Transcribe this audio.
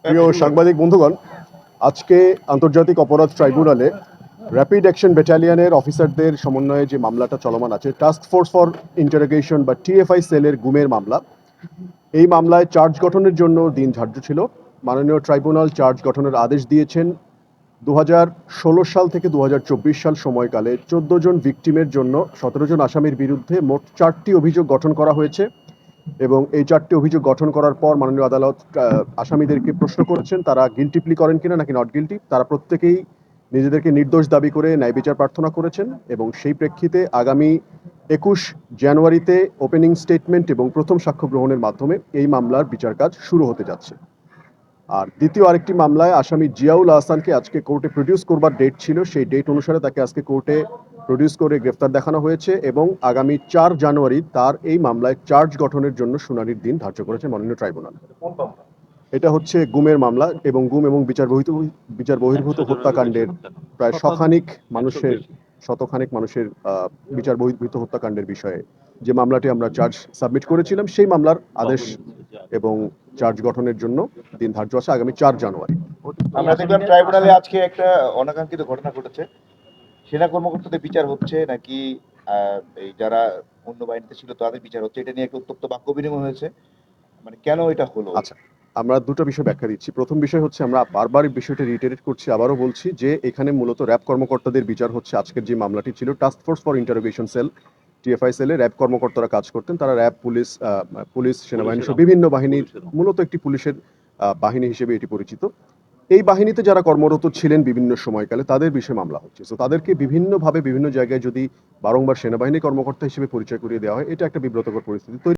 প্রিয় সাংবাদিক বন্ধুগণ, আজকে আন্তর্জাতিক অপরাধ ট্রাইব্যুনালে র্যাপিড অ্যাকশন ব্যাটালিয়নের অফিসারদের সমন্বয়ে যে মামলাটা চলমান আছে, টাস্ক ফোর্স ফর ইন্টারোগেশন বা টিএফআই সেলের গুমের মামলা, এই মামলায় চার্জ গঠনের জন্য দিন ধার্য ছিল। মাননীয় ট্রাইব্যুনাল চার্জ গঠনের আদেশ দিয়েছেন। 2016 সাল থেকে 2024 সাল সময়কালে 14 জন ভিকটিমের জন্য 17 জন আসামির বিরুদ্ধে মোট 4টি অভিযোগ গঠন করা হয়েছে এবং এই 4টি অভিযোগ গঠন করার পর মাননীয় আদালত আসামিদেরকে প্রশ্ন করেছেন তারা গিলটি প্লি করেন কিনা নাকি নট গিলটি। তারা প্রত্যেকেই নিজেদেরকে নির্দোষ দাবি করে ন্যায় বিচার প্রার্থনা করেছেন এবং সেই প্রেক্ষিতে আগামী 21 জানুয়ারিতে ওপেনিং স্টেটমেন্ট এবং প্রথম সাক্ষ্য গ্রহণের মাধ্যমে এই মামলার বিচার কাজ শুরু হতে যাচ্ছে। আর দ্বিতীয় আরেকটি মামলায় আসামি জিয়াউল আহসানকে আজকে কোর্টে প্রডিউস করবার ডেট ছিল, সেই ডেট অনুসারে তাকে আজকে কোর্টে প্রডিউস করে গ্রেফতার দেখানো হয়েছে এবং আগামী 4 জানুয়ারি তার এই মামলায় চার্জ গঠনের জন্য শুনানির দিন ধার্য করেছে মাননীয় ট্রাইব্যুনাল। এটা হচ্ছে গুমের মামলা এবং গুম এবং বিচার বহির্ভূত হত্যাকাণ্ডের প্রায় শতখানেক মানুষের বিচার বহির্ভূত হত্যাকাণ্ডের বিষয়ে যে মামলাটি আমরা চার্জ সাবমিট করেছিলাম, সেই মামলার আদেশ এবং চার্জ গঠনের জন্য দিন ধার্য আছে আগামী 4 জানুয়ারি। আমরা দেখলাম ট্রাইব্যুনালে আজকে একটা অনাকাঙ্ক্ষিত ঘটনা ঘটেছে। সেনা কর্মকর্তাদের বিচার হচ্ছে নাকি এই যারা অন্য বাহিনীতে ছিল তাদের বিচার হচ্ছে, এটা নিয়ে একটা উত্তপ্ত বাক্য বিনিময় হয়েছে। মানে কেন এটা হলো? আচ্ছা, আমরা দুটো বিষয় ব্যাখ্যা দিচ্ছি। প্রথম বিষয় হচ্ছে, আমরা বারবার এই বিষয়টা রিইটারেট করছি, আবারও বলছি যে এখানে মূলত র্যাব কর্মকর্তাদের বিচার হচ্ছে। আজকের যে মামলাটি ছিল task force for interrogation sell TFI সেলে র্যাব কর্মকর্তারা কাজ করতেন। তারা র্যাব, পুলিশ, সেনাবাহিনী সহ বিভিন্ন বাহিনীর মূলত একটি পুলিশের বাহিনী হিসেবে এটি পরিচিত। এই বাহিনীতে যারা কর্মরত ছিলেন বিভিন্ন সময়কালে তাদের বিষয়ে মামলা হচ্ছে। তো তাদেরকে বিভিন্নভাবে বিভিন্ন জায়গায় যদি বারংবার সেনাবাহিনী কর্মকর্তা হিসেবে পরিচয় করিয়ে দেওয়া হয়, এটা একটা বিব্রতকর পরিস্থিতি তৈরি